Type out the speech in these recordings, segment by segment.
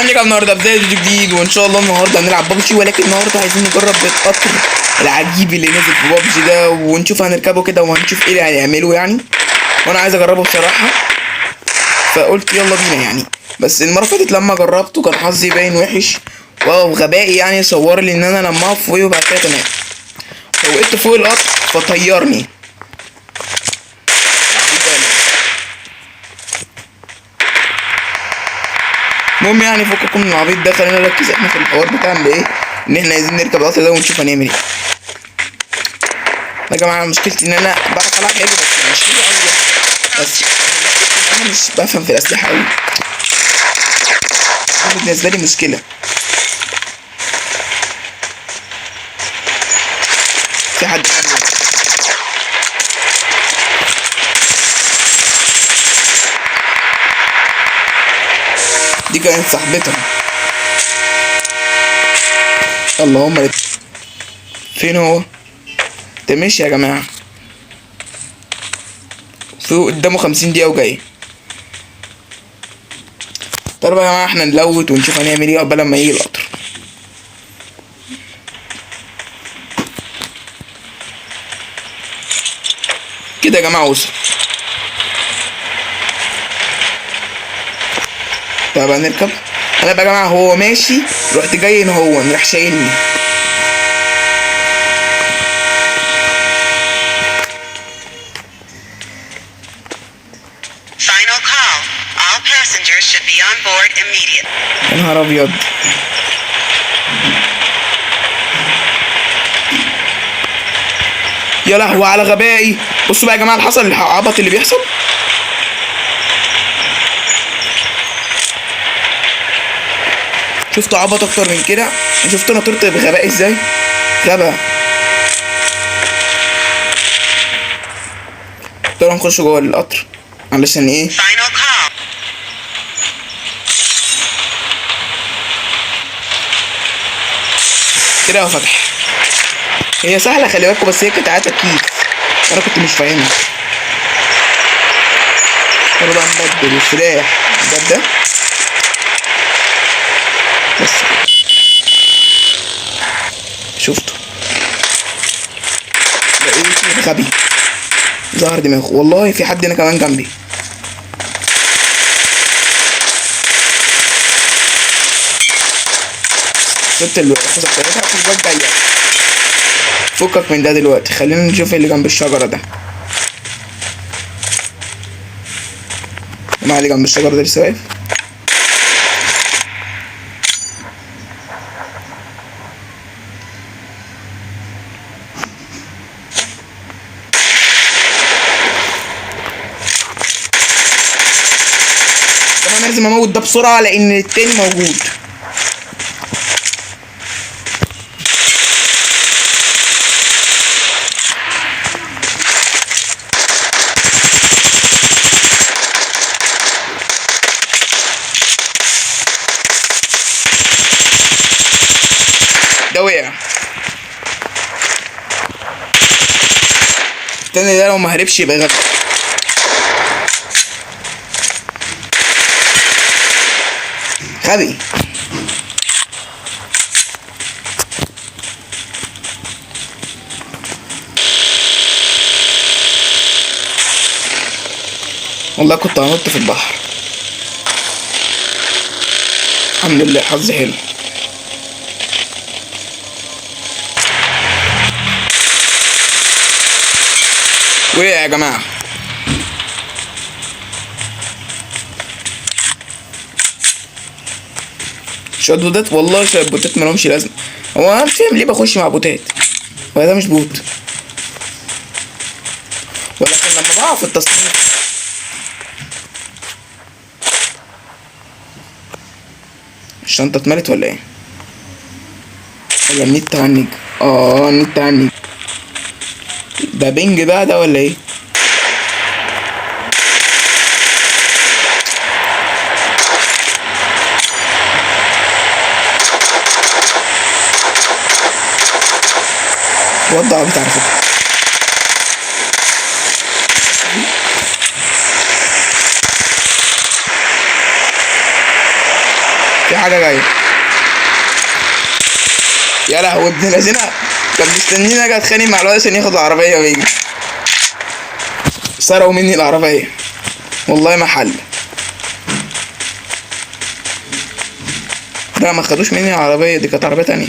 هنرجع النهارده بداية فيديو جديد، وان شاء الله النهارده هنلعب بابجي، ولكن النهارده عايزين نجرب القطر العجيب اللي نزل في بابجي ده، ونشوف هنركبه كده وهنشوف ايه اللي هيعمله يعني. وانا عايز اجربه بصراحه، فقلت يلا بينا يعني. بس المره اللي فاتت لما جربته كان حظي باين وحش وغبائي يعني، صور لي ان انا لما اقف فوقيه وبعد كده تمام فوقفت فوق القطر فطيرني. المهم يعني فككم من العبيط ده، خلينا نركز احنا في الحوار بتاعنا ايه، ان احنا عايزين نركب القطر ده ونشوف هنعمل ايه. يا جماعه مشكلتي ان انا بعرف العب حلو بس مش حلو قوي يعني. بس انا مش بفهم في الاسلحه قوي، بالنسبه لي مشكله. في حد دي كانت صاحبتها. اللهم فين هو؟ ده ماشي يا جماعه، في قدامه 50 دقيقه وجاي. طب يا جماعه احنا نلوت ونشوف هنعمل ايه قبل ما يجي القطر. كده يا جماعه وصل. طب هنركب. انا بقى يا جماعه هو ماشي، رحت جاي هنا هو راح شايلني. Final call. All passengers should be on board immediately. يا نهار ابيض. يا لهوي على غبائي. بصوا بقى يا جماعه اللي حصل، العبط اللي بيحصل. شفتوا عبط اكتر من كده؟ شفتوا انا طرت بغباء ازاي؟ غبا. طبعا نخش جوه القطر علشان ايه؟ Final call. كده هو فتح. هي سهله خلي بالكوا، بس هي كانت عايزه كيس وانا كنت مش فاهمها. يلا بقى نبدل السلاح ده بس. شفته لقيت غبي ظهر دماغه. والله في حد هنا كمان جنبي. سبت الخوذة بتاعتها في الباب ضيق. فكك من ده دلوقتي، خلينا نشوف اللي جنب الشجرة ده. اللي جنب الشجرة ده لسه واقف. انا لازم اموت ده بسرعة لان التاني موجود. ده وقع. التاني ده لو ما هربش يبقى غبي. غبي. والله كنت هنط في البحر. الحمد لله حظي حلو. وقع يا جماعه. شوية بوتات، والله شوية بوتات مالهمش لازمة. هو انا مش فاهم ليه بخش مع بوتات، ولا ده مش بوت، ولكن لما بقع في التصنيف. الشنطة اتملت ولا ايه؟ ولا النت هنج؟ النت هنج. ده بينج بقى ده ولا ايه؟ وضع بتاع فكرة. في حاجه جايه. يا لهوي ابن الذين كان مستنيني اجي اتخانق مع الواد عشان ياخد العربيه ويجي. سرقوا مني العربيه والله ما حل. لا ما خدوش مني العربيه دي، كانت عربيه تانية.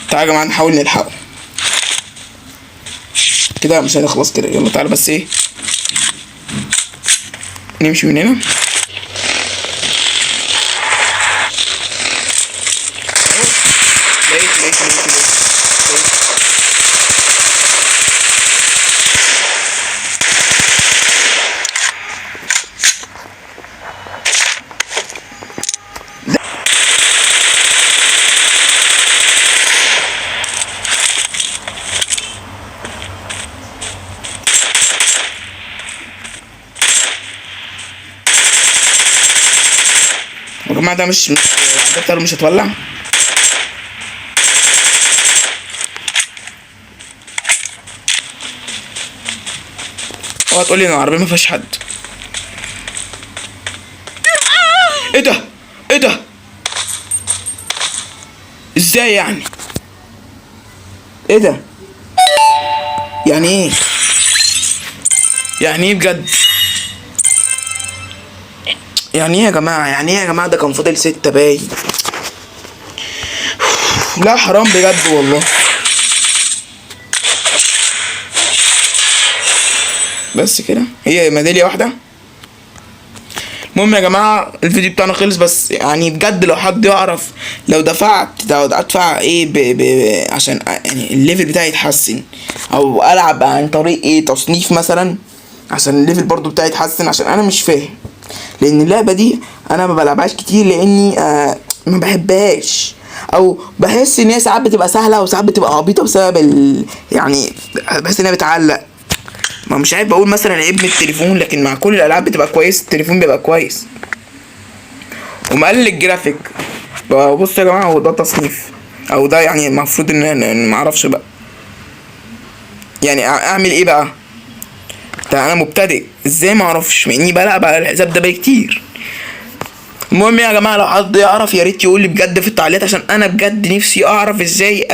تعالوا يا جماعه نحاول نلحقه كده، مش هنخلص كده. يلا تعالى بس ايه نمشي من هنا. لقيت يا جماعة ده مش العربية مش هتولع. اوعى تقولي ان العربية مفيهاش حد. ايه ده؟ ايه ده؟ ازاي يعني؟ ايه ده؟ يعني ايه؟ يعني ايه بجد؟ يعني ايه يا جماعة؟ يعني ايه يا جماعة؟ ده كان فاضل 6 باين. لا حرام بجد والله. بس كده هي ميدالية واحدة. المهم يا جماعة الفيديو بتاعنا خلص، بس يعني بجد لو حد يعرف لو دفعت ادفع ايه عشان يعني الليفل بتاعي يتحسن، او العب عن طريق ايه تصنيف مثلا عشان الليفل برضو بتاعي يتحسن، عشان انا مش فاهم. لان اللعبة دي انا ما بلعبهاش كتير لاني ما بحبهاش، او بحس ان هي ساعات بتبقى سهلة وساعات بتبقى عبيطة بسبب يعني بحس ان هي بتعلق. ما مش عارف بقول مثلا عيب من التليفون، لكن مع كل الالعاب بتبقى كويس، التليفون بيبقى كويس ومقلل الجرافيك. بصوا يا جماعه هو ده تصنيف، او ده يعني المفروض ان معرفش بقى يعني اعمل ايه بقى. ده انا مبتدئ ازاي معرفش، مع اني بلعب على الحساب ده بقى كتير. المهم يا جماعه لو حد يعرف يا ريت يقول لي بجد في التعليقات، عشان انا بجد نفسي اعرف ازاي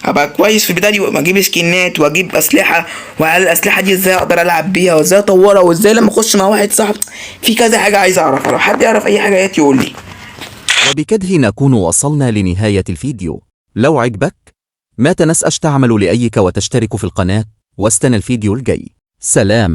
ابقى كويس في البدايه دي، واجيب سكنات واجيب اسلحه، وعلى الاسلحه دي ازاي اقدر العب بيها، وازاي اطورها، وازاي لما اخش مع واحد صاحب. في كذا حاجه عايز اعرفها، لو حد يعرف اي حاجه يا ريت يقول لي. وبكده نكون وصلنا لنهاية الفيديو. لو عجبك ما تنساش تعمل لايك وتشترك في القناة، واستنى الفيديو الجاي. سلام.